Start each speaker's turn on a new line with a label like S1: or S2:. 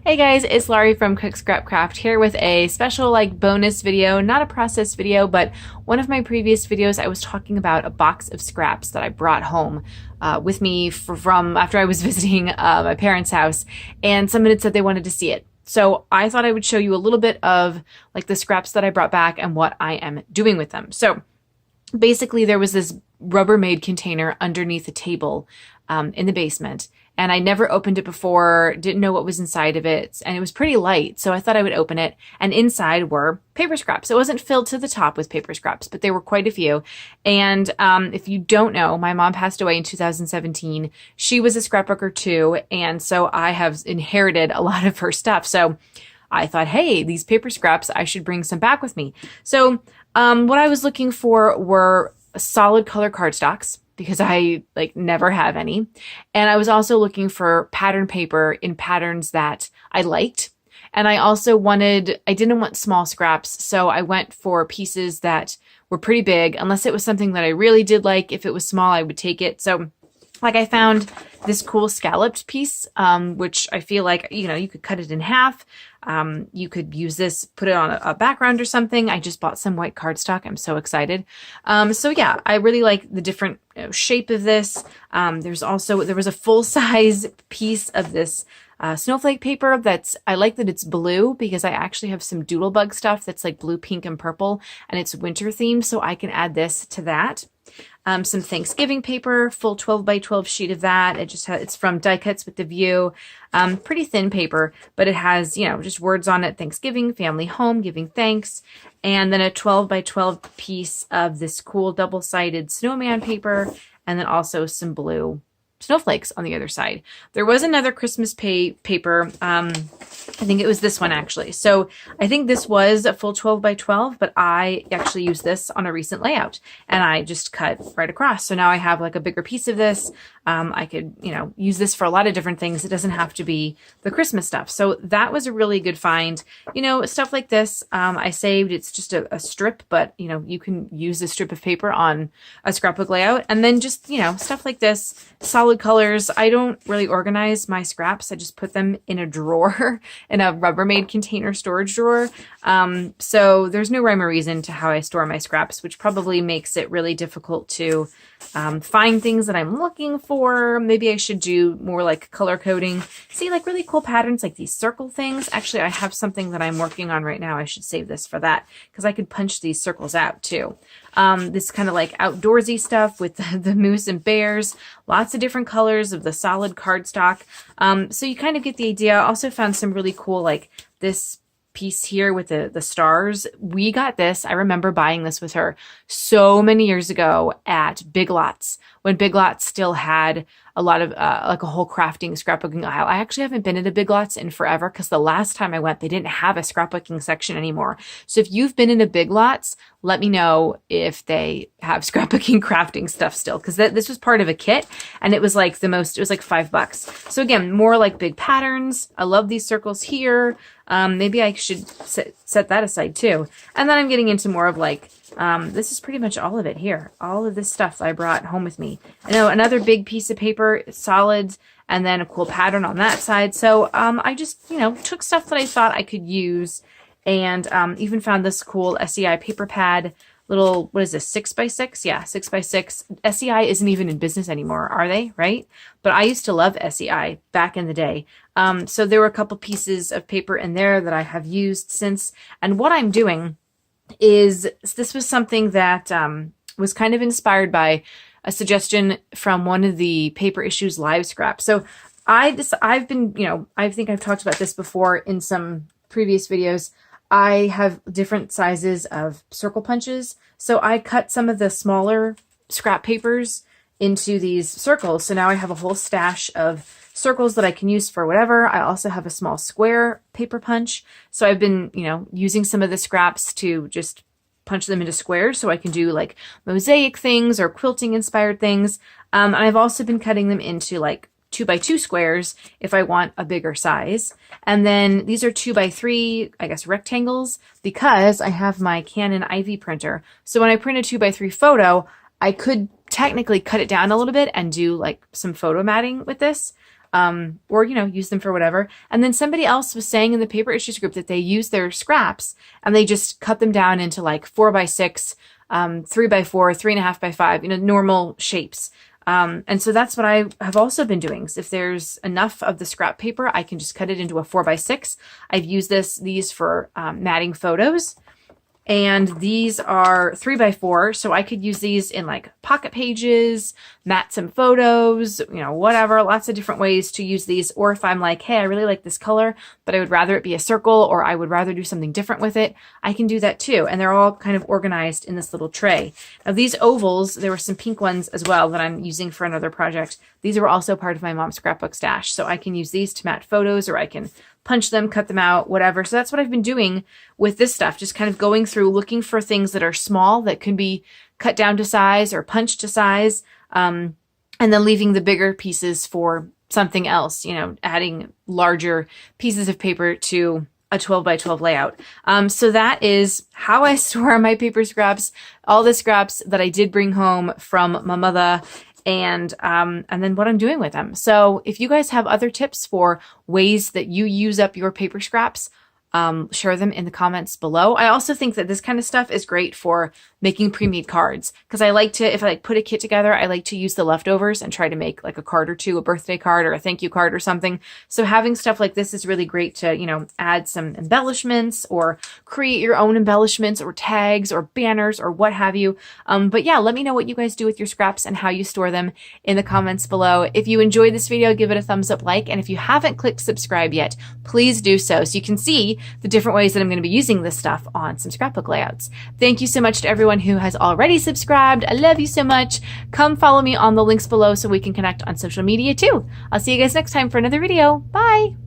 S1: Hey guys, it's Laurie from Cook Scrap Craft here with a special bonus video, not a process video, but one of my previous videos I was talking about a box of scraps that I brought home with me from after I was visiting my parents' house, and someone had said they wanted to see it. So I thought I would show you a little bit of the scraps that I brought back and what I am doing with them. So basically there was this Rubbermaid container underneath a table in the basement, and I never opened it before, didn't know what was inside of it, and it was pretty light, so I thought I would open it, and inside were paper scraps. It wasn't filled to the top with paper scraps, but there were quite a few. And if you don't know, my mom passed away in 2017. She was a scrapbooker too, and so I have inherited a lot of her stuff. So I thought, hey, these paper scraps, I should bring some back with me. So what I was looking for were solid color cardstocks, because I never have any. And I was also looking for pattern paper in patterns that I liked. And I didn't want small scraps, so I went for pieces that were pretty big, unless it was something that I really did like. If it was small, I would take it. So I found this cool scalloped piece, which I feel like, you could cut it in half. You could use this, put it on a background or something. I just bought some white cardstock. I'm so excited. So yeah, I really like the different shape of this. There was a full size piece of this snowflake paper I like that it's blue, because I actually have some doodlebug stuff that's blue, pink, and purple, and it's winter themed, so I can add this to that. Some Thanksgiving paper, full 12 by 12 sheet of that. It's from Die Cuts with the View. Pretty thin paper, but it has, just words on it: Thanksgiving, family, home, giving thanks. And then a 12 by 12 piece of this cool double-sided snowman paper, and then also some blue snowflakes on the other side. There was another Christmas paper. I think it was this one actually. So I think this was a full 12 by 12, but I actually used this on a recent layout, and I just cut right across. So now I have a bigger piece of this. I could, use this for a lot of different things. It doesn't have to be the Christmas stuff. So that was a really good find. Stuff like this, I saved. It's just a strip, but you can use a strip of paper on a scrapbook layout. And then just, stuff like this, solid colors. I don't really organize my scraps. I just put them in a drawer, in a Rubbermaid container storage drawer. So there's no rhyme or reason to how I store my scraps, which probably makes it really difficult to find things that I'm looking for. Maybe I should do more color coding. See really cool patterns like these circle things. Actually, I have something that I'm working on right now. I should save this for that, because I could punch these circles out too. This kind of outdoorsy stuff with the moose and bears, lots of different colors of the solid cardstock. So you kind of get the idea. I also found some really cool, this piece here with the stars. We got this. I remember buying this with her so many years ago at Big Lots, when Big Lots still had a lot of a whole crafting scrapbooking aisle. I actually haven't been into Big Lots in forever, because the last time I went, they didn't have a scrapbooking section anymore. So if you've been into Big Lots, let me know if they have scrapbooking crafting stuff still, because this was part of a kit, and it was it was $5. So again, more big patterns. I love these circles here. Maybe I should set that aside too. And then I'm getting into more of this is pretty much all of it here. All of this stuff I brought home with me. I know another big piece of paper, solids, and then a cool pattern on that side. So I just, took stuff that I thought I could use, and even found this cool SEI paper pad. Little, what is this, 6x6? Yeah, 6x6. SEI isn't even in business anymore, are they? Right? But I used to love SEI back in the day. So there were a couple pieces of paper in there that I have used since. And what I'm doing is, this was something that was kind of inspired by a suggestion from one of the Paper Issues live scraps. So I've been, I think I've talked about this before in some previous videos. I have different sizes of circle punches. So I cut some of the smaller scrap papers into these circles. So now I have a whole stash of circles that I can use for whatever. I also have a small square paper punch. So I've been, using some of the scraps to just punch them into squares, so I can do mosaic things or quilting inspired things. And I've also been cutting them into 2x2 squares if I want a bigger size. And then these are 2x3, I guess, rectangles, because I have my Canon IV printer. So when I print a 2x3 photo, I could technically cut it down a little bit and do some photo matting with this. or, you know, use them for whatever. And then somebody else was saying in the paper issues group that they use their scraps and they just cut them down into like 4x6, 3x4, 3.5x5, you know, normal shapes. And so that's what I have also been doing. So if there's enough of the scrap paper, I can just cut it into a 4x6. I've used these for matting photos. And these are 3x4, so I could use these in like pocket pages, mat some photos, you know, whatever, lots of different ways to use these. Or if I'm like, hey, I really like this color, but I would rather it be a circle, or I would rather do something different with it, I can do that too. And they're all kind of organized in this little tray. Now these ovals, there were some pink ones as well that I'm using for another project. These were also part of my mom's scrapbook stash. So I can use these to mat photos, or I can punch them, cut them out, whatever. So that's what I've been doing with this stuff, just kind of going through looking for things that are small that can be cut down to size or punched to size, and then leaving the bigger pieces for something else, you know, adding larger pieces of paper to a 12x12 layout. So that is how I store my paper scraps, all the scraps that I did bring home from my mother, and then what I'm doing with them. So if you guys have other tips for ways that you use up your paper scraps, share them in the comments below. I also think that this kind of stuff is great for making pre-made cards, because I like to, if I like put a kit together, I like to use the leftovers and try to make like a card or two, a birthday card or a thank you card or something. So having stuff like this is really great to, you know, add some embellishments or create your own embellishments or tags or banners or what have you. But yeah, let me know what you guys do with your scraps and how you store them in the comments below. If you enjoyed this video, give it a thumbs up, like, and if you haven't clicked subscribe yet, please do so you can see the different ways that I'm going to be using this stuff on some scrapbook layouts. Thank you so much to everyone who has already subscribed. I love you so much. Come follow me on the links below so we can connect on social media too. I'll see you guys next time for another video. Bye!